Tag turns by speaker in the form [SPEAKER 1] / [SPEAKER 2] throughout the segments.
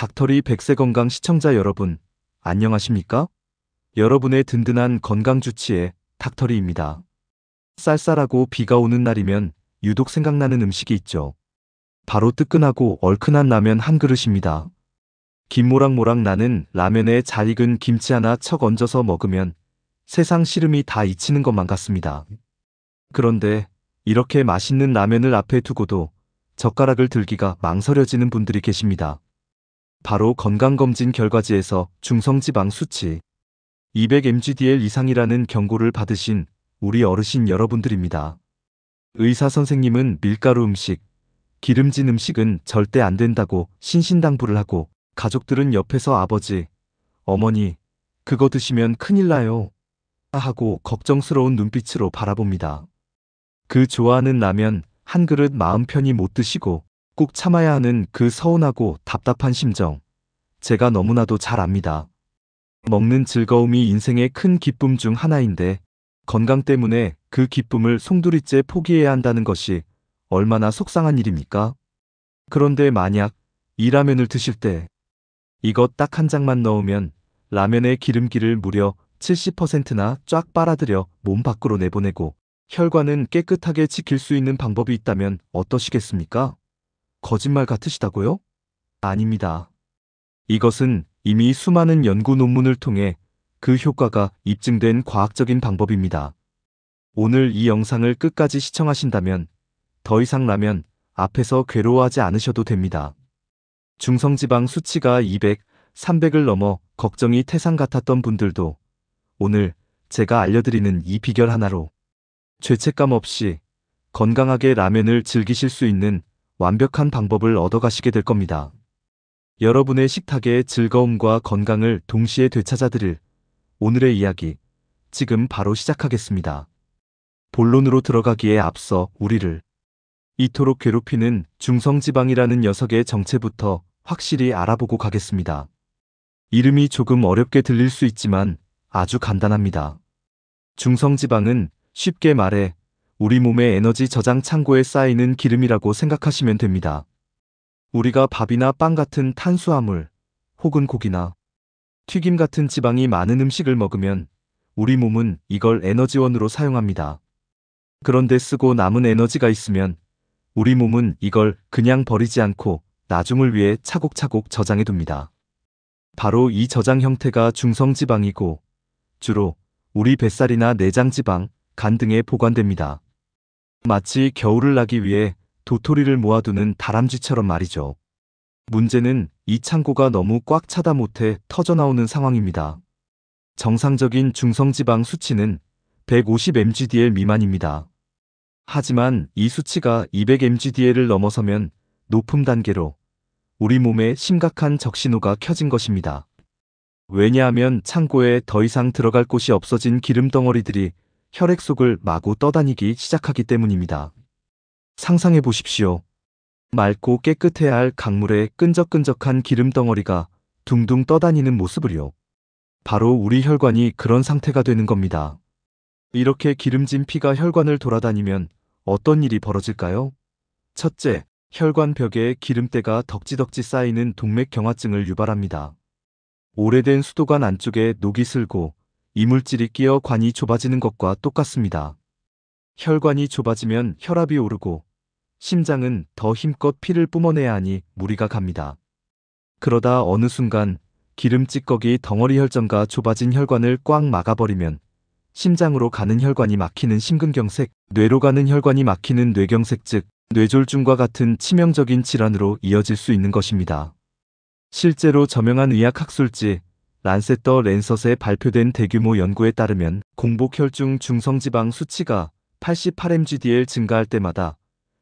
[SPEAKER 1] 닥터리 100세 건강 시청자 여러분, 안녕하십니까? 여러분의 든든한 건강 주치의 닥터리입니다. 쌀쌀하고 비가 오는 날이면 유독 생각나는 음식이 있죠. 바로 뜨끈하고 얼큰한 라면 한 그릇입니다. 김 모락모락 나는 라면에 잘 익은 김치 하나 척 얹어서 먹으면 세상 시름이 다 잊히는 것만 같습니다. 그런데 이렇게 맛있는 라면을 앞에 두고도 젓가락을 들기가 망설여지는 분들이 계십니다. 바로 건강검진 결과지에서 중성지방 수치 200mgdl 이상이라는 경고를 받으신 우리 어르신 여러분들입니다. 의사 선생님은 밀가루 음식, 기름진 음식은 절대 안 된다고 신신당부를 하고, 가족들은 옆에서 아버지, 어머니, 그거 드시면 큰일 나요 하고 걱정스러운 눈빛으로 바라봅니다. 그 좋아하는 라면 한 그릇 마음 편히 못 드시고 꼭 참아야 하는 그 서운하고 답답한 심정, 제가 너무나도 잘 압니다. 먹는 즐거움이 인생의 큰 기쁨 중 하나인데 건강 때문에 그 기쁨을 송두리째 포기해야 한다는 것이 얼마나 속상한 일입니까? 그런데 만약 이 라면을 드실 때 이것 딱 한 장만 넣으면 라면의 기름기를 무려 70%나 쫙 빨아들여 몸 밖으로 내보내고 혈관은 깨끗하게 지킬 수 있는 방법이 있다면 어떠시겠습니까? 거짓말 같으시다고요? 아닙니다. 이것은 이미 수많은 연구 논문을 통해 그 효과가 입증된 과학적인 방법입니다. 오늘 이 영상을 끝까지 시청하신다면 더 이상 라면 앞에서 괴로워하지 않으셔도 됩니다. 중성지방 수치가 200, 300을 넘어 걱정이 태산 같았던 분들도 오늘 제가 알려드리는 이 비결 하나로 죄책감 없이 건강하게 라면을 즐기실 수 있는 완벽한 방법을 얻어가시게 될 겁니다. 여러분의 식탁의 즐거움과 건강을 동시에 되찾아드릴 오늘의 이야기, 지금 바로 시작하겠습니다. 본론으로 들어가기에 앞서 우리를 이토록 괴롭히는 중성지방이라는 녀석의 정체부터 확실히 알아보고 가겠습니다. 이름이 조금 어렵게 들릴 수 있지만 아주 간단합니다. 중성지방은 쉽게 말해 우리 몸의 에너지 저장 창고에 쌓이는 기름이라고 생각하시면 됩니다. 우리가 밥이나 빵 같은 탄수화물, 혹은 고기나 튀김 같은 지방이 많은 음식을 먹으면 우리 몸은 이걸 에너지원으로 사용합니다. 그런데 쓰고 남은 에너지가 있으면 우리 몸은 이걸 그냥 버리지 않고 나중을 위해 차곡차곡 저장해 둡니다. 바로 이 저장 형태가 중성지방이고 주로 우리 뱃살이나 내장지방, 간 등에 보관됩니다. 마치 겨울을 나기 위해 도토리를 모아두는 다람쥐처럼 말이죠. 문제는 이 창고가 너무 꽉 차다 못해 터져나오는 상황입니다. 정상적인 중성지방 수치는 150mgdl 미만입니다. 하지만 이 수치가 200mgdl을 넘어서면 높음 단계로 우리 몸에 심각한 적신호가 켜진 것입니다. 왜냐하면 창고에 더 이상 들어갈 곳이 없어진 기름 덩어리들이 혈액 속을 마구 떠다니기 시작하기 때문입니다. 상상해 보십시오. 맑고 깨끗해야 할 강물에 끈적끈적한 기름 덩어리가 둥둥 떠다니는 모습을요. 바로 우리 혈관이 그런 상태가 되는 겁니다. 이렇게 기름진 피가 혈관을 돌아다니면 어떤 일이 벌어질까요? 첫째, 혈관 벽에 기름때가 덕지덕지 쌓이는 동맥경화증을 유발합니다. 오래된 수도관 안쪽에 녹이 슬고 이물질이 끼어 관이 좁아지는 것과 똑같습니다. 혈관이 좁아지면 혈압이 오르고 심장은 더 힘껏 피를 뿜어내야 하니 무리가 갑니다. 그러다 어느 순간 기름 찌꺼기 덩어리 혈전과 좁아진 혈관을 꽉 막아버리면 심장으로 가는 혈관이 막히는 심근경색, 뇌로 가는 혈관이 막히는 뇌경색, 즉 뇌졸중과 같은 치명적인 질환으로 이어질 수 있는 것입니다. 실제로 저명한 의학학술지 란셋 더 랜서스에 발표된 대규모 연구에 따르면 공복혈중 중성지방 수치가 88mgdl 증가할 때마다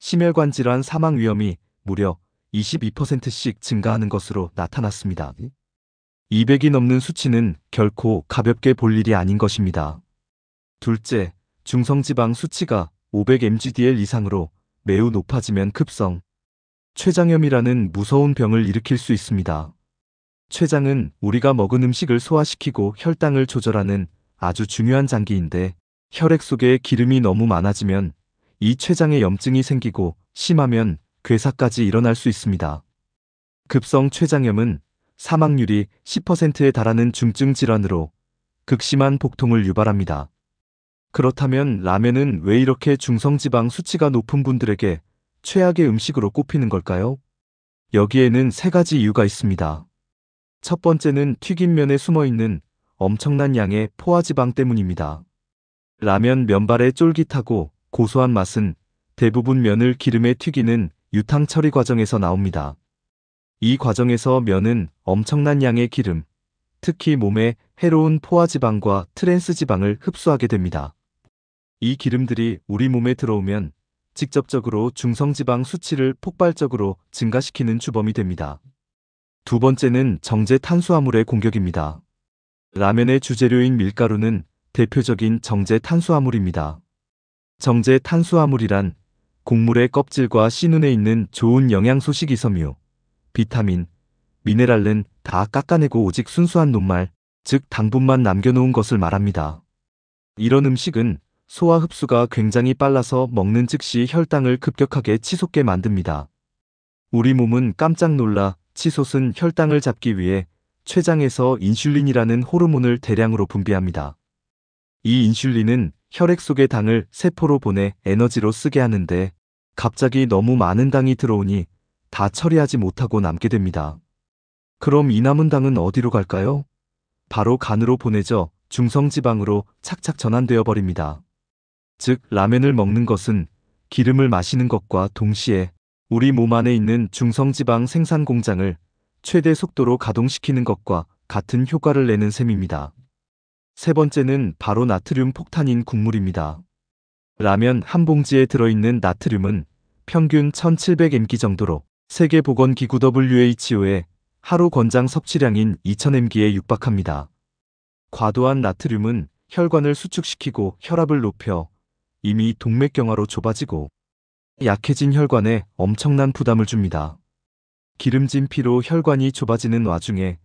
[SPEAKER 1] 심혈관 질환 사망 위험이 무려 22%씩 증가하는 것으로 나타났습니다. 200이 넘는 수치는 결코 가볍게 볼 일이 아닌 것입니다. 둘째, 중성지방 수치가 500mgdl 이상으로 매우 높아지면 급성 췌장염이라는 무서운 병을 일으킬 수 있습니다. 췌장은 우리가 먹은 음식을 소화시키고 혈당을 조절하는 아주 중요한 장기인데 혈액 속에 기름이 너무 많아지면 이 췌장에 염증이 생기고 심하면 괴사까지 일어날 수 있습니다. 급성 췌장염은 사망률이 10%에 달하는 중증 질환으로 극심한 복통을 유발합니다. 그렇다면 라면은 왜 이렇게 중성지방 수치가 높은 분들에게 최악의 음식으로 꼽히는 걸까요? 여기에는 세 가지 이유가 있습니다. 첫 번째는 튀김면에 숨어있는 엄청난 양의 포화지방 때문입니다. 라면 면발의 쫄깃하고 고소한 맛은 대부분 면을 기름에 튀기는 유탕 처리 과정에서 나옵니다. 이 과정에서 면은 엄청난 양의 기름, 특히 몸에 해로운 포화지방과 트랜스지방을 흡수하게 됩니다. 이 기름들이 우리 몸에 들어오면 직접적으로 중성지방 수치를 폭발적으로 증가시키는 주범이 됩니다. 두 번째는 정제 탄수화물의 공격입니다. 라면의 주재료인 밀가루는 대표적인 정제 탄수화물입니다. 정제 탄수화물이란 곡물의 껍질과 씨눈에 있는 좋은 영양소 식이섬유, 비타민, 미네랄은 다 깎아내고 오직 순수한 녹말, 즉 당분만 남겨놓은 것을 말합니다. 이런 음식은 소화 흡수가 굉장히 빨라서 먹는 즉시 혈당을 급격하게 치솟게 만듭니다. 우리 몸은 깜짝 놀라 치솟은 혈당을 잡기 위해 췌장에서 인슐린이라는 호르몬을 대량으로 분비합니다. 이 인슐린은 혈액 속의 당을 세포로 보내 에너지로 쓰게 하는데 갑자기 너무 많은 당이 들어오니 다 처리하지 못하고 남게 됩니다. 그럼 이 남은 당은 어디로 갈까요? 바로 간으로 보내져 중성지방으로 착착 전환되어 버립니다. 즉, 라면을 먹는 것은 기름을 마시는 것과 동시에 우리 몸 안에 있는 중성지방 생산 공장을 최대 속도로 가동시키는 것과 같은 효과를 내는 셈입니다. 세 번째는 바로 나트륨 폭탄인 국물입니다. 라면 한 봉지에 들어있는 나트륨은 평균 1700mg 정도로 세계보건기구 WHO의 하루 권장 섭취량인 2000mg에 육박합니다. 과도한 나트륨은 혈관을 수축시키고 혈압을 높여 이미 동맥경화로 좁아지고 약해진 혈관에 엄청난 부담을 줍니다. 기름진 피로 혈관이 좁아지는 와중에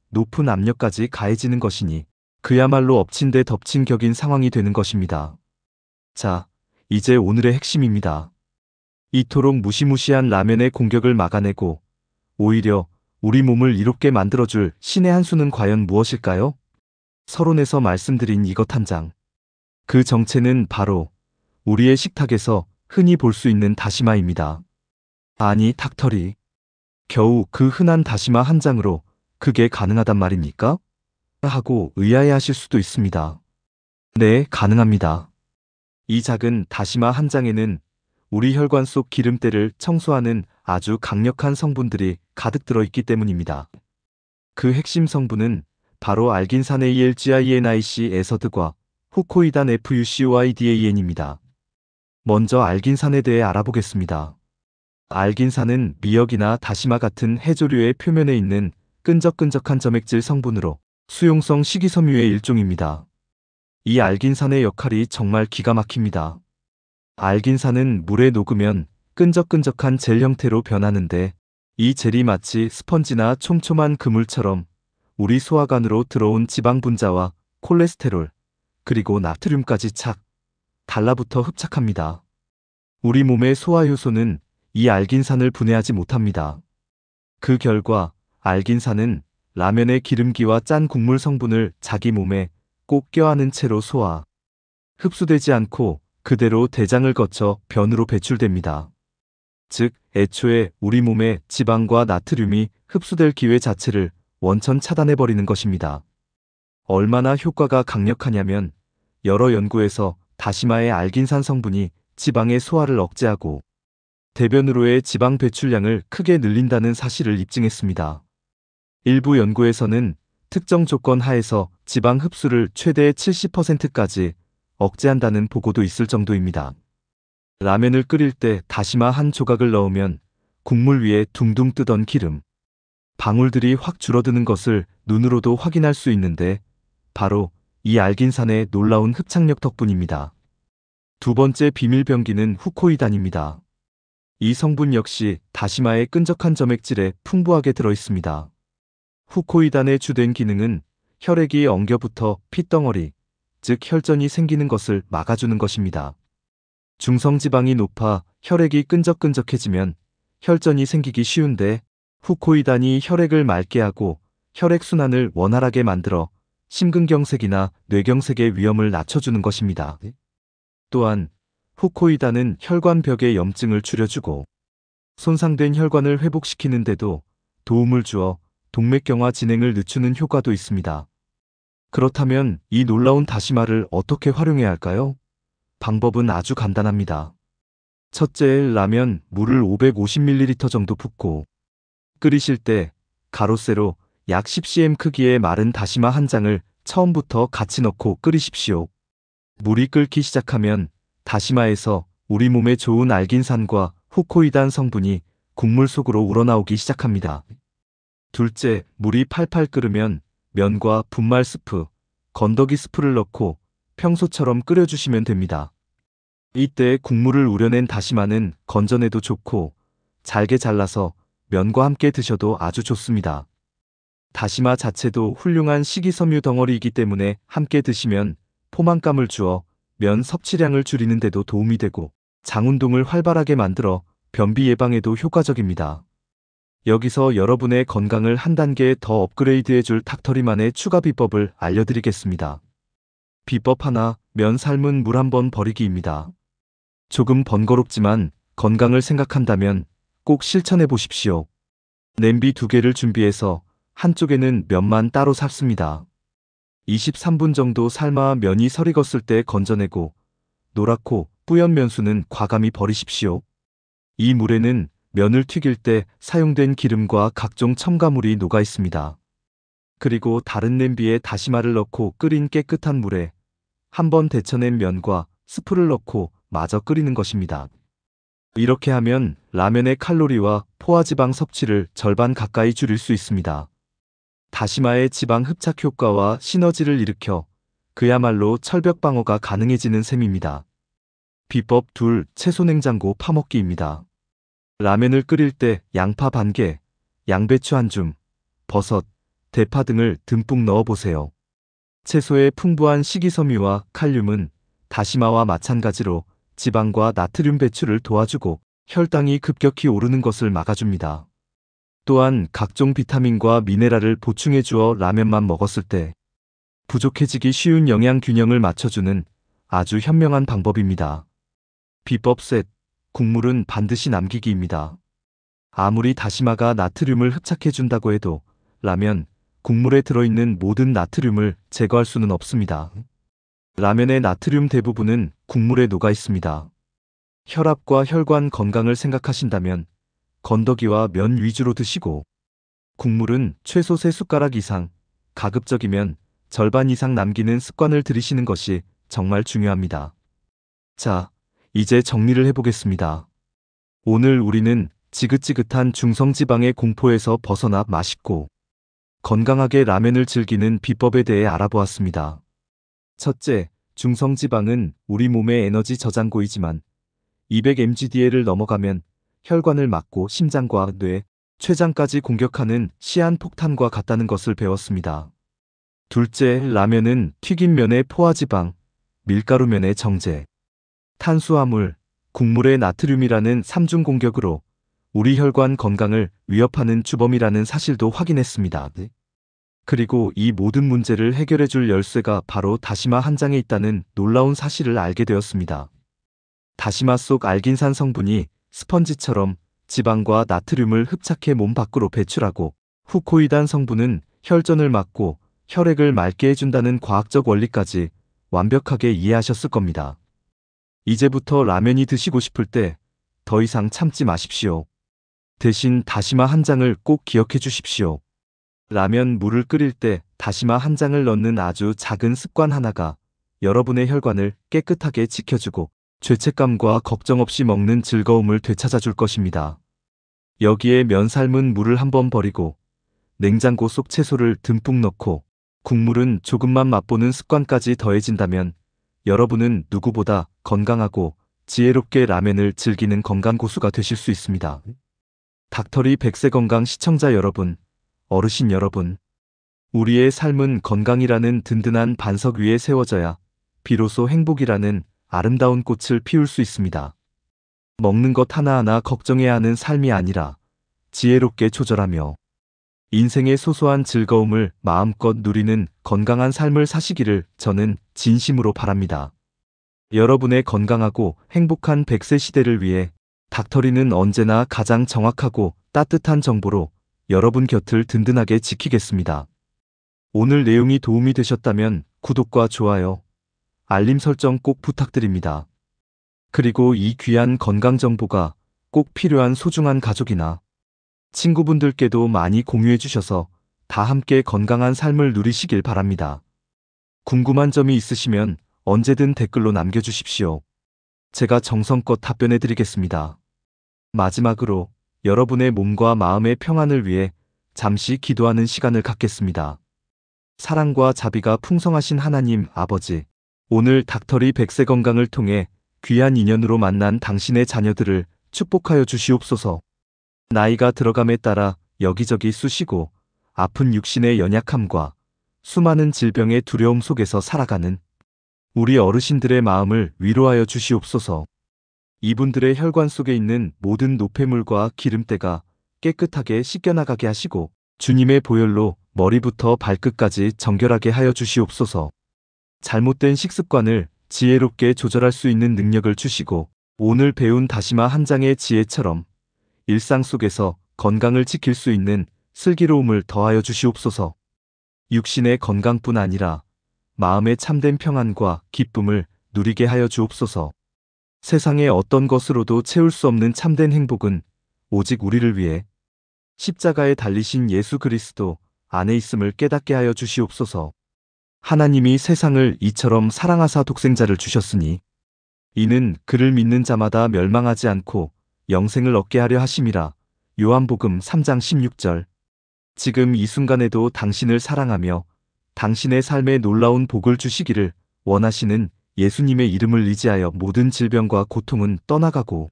[SPEAKER 1] 높은 압력까지 가해지는 것이니 그야말로 엎친 데 덮친 격인 상황이 되는 것입니다. 자, 이제 오늘의 핵심입니다. 이토록 무시무시한 라면의 공격을 막아내고 오히려 우리 몸을 이롭게 만들어줄 신의 한 수는 과연 무엇일까요? 서론에서 말씀드린 이것 한 장. 그 정체는 바로 우리의 식탁에서 흔히 볼 수 있는 다시마입니다. 아니, 닭털이. 겨우 그 흔한 다시마 한 장으로 그게 가능하단 말입니까? 하고 의아해하실 수도 있습니다. 네, 가능합니다. 이 작은 다시마 한 장에는 우리 혈관 속 기름때를 청소하는 아주 강력한 성분들이 가득 들어있기 때문입니다. 그 핵심 성분은 바로 알긴산 ALGINIC 에서드과 후코이단 FUCOIDAN입니다. 먼저 알긴산에 대해 알아보겠습니다. 알긴산은 미역이나 다시마 같은 해조류의 표면에 있는 끈적끈적한 점액질 성분으로 수용성 식이섬유의 일종입니다. 이 알긴산의 역할이 정말 기가 막힙니다. 알긴산은 물에 녹으면 끈적끈적한 젤 형태로 변하는데 이 젤이 마치 스펀지나 촘촘한 그물처럼 우리 소화관으로 들어온 지방 분자와 콜레스테롤, 그리고 나트륨까지 착 달라붙어 흡착합니다. 우리 몸의 소화효소는 이 알긴산을 분해하지 못합니다. 그 결과 알긴산은 라면의 기름기와 짠 국물 성분을 자기 몸에 꼭 껴안은 채로 소화, 흡수되지 않고 그대로 대장을 거쳐 변으로 배출됩니다. 즉, 애초에 우리 몸에 지방과 나트륨이 흡수될 기회 자체를 원천 차단해버리는 것입니다. 얼마나 효과가 강력하냐면 여러 연구에서 다시마의 알긴산 성분이 지방의 소화를 억제하고 대변으로의 지방 배출량을 크게 늘린다는 사실을 입증했습니다. 일부 연구에서는 특정 조건 하에서 지방 흡수를 최대 70%까지 억제한다는 보고도 있을 정도입니다. 라면을 끓일 때 다시마 한 조각을 넣으면 국물 위에 둥둥 뜨던 기름, 방울들이 확 줄어드는 것을 눈으로도 확인할 수 있는데 바로 이 알긴산의 놀라운 흡착력 덕분입니다. 두 번째 비밀 병기는 후코이단입니다. 이 성분 역시 다시마의 끈적한 점액질에 풍부하게 들어있습니다. 후코이단의 주된 기능은 혈액이 엉겨붙어 핏덩어리, 즉 혈전이 생기는 것을 막아주는 것입니다. 중성지방이 높아 혈액이 끈적끈적해지면 혈전이 생기기 쉬운데 후코이단이 혈액을 맑게 하고 혈액순환을 원활하게 만들어 심근경색이나 뇌경색의 위험을 낮춰주는 것입니다. 또한 후코이단은 혈관벽의 염증을 줄여주고 손상된 혈관을 회복시키는 데도 도움을 주어 동맥경화 진행을 늦추는 효과도 있습니다. 그렇다면 이 놀라운 다시마를 어떻게 활용해야 할까요? 방법은 아주 간단합니다. 첫째, 라면 물을 550ml 정도 붓고 끓이실 때 가로 세로 약 10cm 크기의 마른 다시마 한 장을 처음부터 같이 넣고 끓이십시오. 물이 끓기 시작하면 다시마에서 우리 몸에 좋은 알긴산과 후코이단 성분이 국물 속으로 우러나오기 시작합니다. 둘째, 물이 팔팔 끓으면 면과 분말 스프, 건더기 스프를 넣고 평소처럼 끓여주시면 됩니다. 이때 국물을 우려낸 다시마는 건져내도 좋고 잘게 잘라서 면과 함께 드셔도 아주 좋습니다. 다시마 자체도 훌륭한 식이섬유 덩어리이기 때문에 함께 드시면 포만감을 주어 면 섭취량을 줄이는 데도 도움이 되고 장운동을 활발하게 만들어 변비 예방에도 효과적입니다. 여기서 여러분의 건강을 한 단계 더 업그레이드해줄 닥터리만의 추가 비법을 알려드리겠습니다. 비법 하나, 면 삶은 물 한 번 버리기입니다. 조금 번거롭지만 건강을 생각한다면 꼭 실천해 보십시오. 냄비 2개를 준비해서 한쪽에는 면만 따로 삶습니다. 23분 정도 삶아 면이 설익었을 때 건져내고 노랗고 뿌연 면수는 과감히 버리십시오. 이 물에는 면을 튀길 때 사용된 기름과 각종 첨가물이 녹아 있습니다. 그리고 다른 냄비에 다시마를 넣고 끓인 깨끗한 물에 한번 데쳐낸 면과 스프를 넣고 마저 끓이는 것입니다. 이렇게 하면 라면의 칼로리와 포화지방 섭취를 절반 가까이 줄일 수 있습니다. 다시마의 지방 흡착 효과와 시너지를 일으켜 그야말로 철벽 방어가 가능해지는 셈입니다. 비법 2. 채소 냉장고 파먹기입니다. 라면을 끓일 때 양파 반개, 양배추 한 줌, 버섯, 대파 등을 듬뿍 넣어보세요. 채소의 풍부한 식이섬유와 칼륨은 다시마와 마찬가지로 지방과 나트륨 배출을 도와주고 혈당이 급격히 오르는 것을 막아줍니다. 또한 각종 비타민과 미네랄을 보충해 주어 라면만 먹었을 때 부족해지기 쉬운 영양 균형을 맞춰주는 아주 현명한 방법입니다. 비법 셋, 국물은 반드시 남기기입니다. 아무리 다시마가 나트륨을 흡착해준다고 해도 라면, 국물에 들어있는 모든 나트륨을 제거할 수는 없습니다. 라면의 나트륨 대부분은 국물에 녹아 있습니다. 혈압과 혈관 건강을 생각하신다면 건더기와 면 위주로 드시고 국물은 최소 3숟가락 이상, 가급적이면 절반 이상 남기는 습관을 들이시는 것이 정말 중요합니다. 자, 이제 정리를 해보겠습니다. 오늘 우리는 지긋지긋한 중성지방의 공포에서 벗어나 맛있고 건강하게 라면을 즐기는 비법에 대해 알아보았습니다. 첫째, 중성지방은 우리 몸의 에너지 저장고이지만 200mgdl을 넘어가면 혈관을 막고 심장과 뇌, 췌장까지 공격하는 시한폭탄과 같다는 것을 배웠습니다. 둘째, 라면은 튀긴 면의 포화지방, 밀가루면의 정제, 탄수화물, 국물의 나트륨이라는 3중 공격으로 우리 혈관 건강을 위협하는 주범이라는 사실도 확인했습니다. 그리고 이 모든 문제를 해결해줄 열쇠가 바로 다시마 한 장에 있다는 놀라운 사실을 알게 되었습니다. 다시마 속 알긴산 성분이 스펀지처럼 지방과 나트륨을 흡착해 몸 밖으로 배출하고 후코이단 성분은 혈전을 막고 혈액을 맑게 해준다는 과학적 원리까지 완벽하게 이해하셨을 겁니다. 이제부터 라면이 드시고 싶을 때 더 이상 참지 마십시오. 대신 다시마 한 장을 꼭 기억해 주십시오. 라면 물을 끓일 때 다시마 한 장을 넣는 아주 작은 습관 하나가 여러분의 혈관을 깨끗하게 지켜주고 죄책감과 걱정 없이 먹는 즐거움을 되찾아줄 것입니다. 여기에 면 삶은 물을 한번 버리고 냉장고 속 채소를 듬뿍 넣고 국물은 조금만 맛보는 습관까지 더해진다면 여러분은 누구보다 건강하고 지혜롭게 라면을 즐기는 건강고수가 되실 수 있습니다. 닥터리 100세 건강 시청자 여러분, 어르신 여러분, 우리의 삶은 건강이라는 든든한 반석 위에 세워져야 비로소 행복이라는 아름다운 꽃을 피울 수 있습니다. 먹는 것 하나하나 걱정해야 하는 삶이 아니라 지혜롭게 조절하며 인생의 소소한 즐거움을 마음껏 누리는 건강한 삶을 사시기를 저는 진심으로 바랍니다. 여러분의 건강하고 행복한 100세 시대를 위해 닥터리는 언제나 가장 정확하고 따뜻한 정보로 여러분 곁을 든든하게 지키겠습니다. 오늘 내용이 도움이 되셨다면 구독과 좋아요, 알림 설정 꼭 부탁드립니다. 그리고 이 귀한 건강 정보가 꼭 필요한 소중한 가족이나 친구분들께도 많이 공유해 주셔서 다 함께 건강한 삶을 누리시길 바랍니다. 궁금한 점이 있으시면 언제든 댓글로 남겨주십시오. 제가 정성껏 답변해 드리겠습니다. 마지막으로 여러분의 몸과 마음의 평안을 위해 잠시 기도하는 시간을 갖겠습니다. 사랑과 자비가 풍성하신 하나님 아버지, 오늘 닥터리 100세 건강을 통해 귀한 인연으로 만난 당신의 자녀들을 축복하여 주시옵소서. 나이가 들어감에 따라 여기저기 쑤시고 아픈 육신의 연약함과 수많은 질병의 두려움 속에서 살아가는 우리 어르신들의 마음을 위로하여 주시옵소서. 이분들의 혈관 속에 있는 모든 노폐물과 기름때가 깨끗하게 씻겨나가게 하시고 주님의 보혈로 머리부터 발끝까지 정결하게 하여 주시옵소서. 잘못된 식습관을 지혜롭게 조절할 수 있는 능력을 주시고 오늘 배운 다시마 한 장의 지혜처럼 일상 속에서 건강을 지킬 수 있는 슬기로움을 더하여 주시옵소서. 육신의 건강뿐 아니라 마음의 참된 평안과 기쁨을 누리게 하여 주옵소서. 세상의 어떤 것으로도 채울 수 없는 참된 행복은 오직 우리를 위해 십자가에 달리신 예수 그리스도 안에 있음을 깨닫게 하여 주시옵소서. 하나님이 세상을 이처럼 사랑하사 독생자를 주셨으니 이는 그를 믿는 자마다 멸망하지 않고 영생을 얻게 하려 하심이라. 요한복음 3장 16절. 지금 이 순간에도 당신을 사랑하며 당신의 삶에 놀라운 복을 주시기를 원하시는 예수님의 이름을 의지하여 모든 질병과 고통은 떠나가고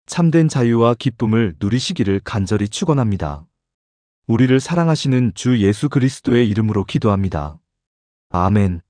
[SPEAKER 1] 참된 자유와 기쁨을 누리시기를 간절히 축원합니다. 우리를 사랑하시는 주 예수 그리스도의 이름으로 기도합니다. 아멘.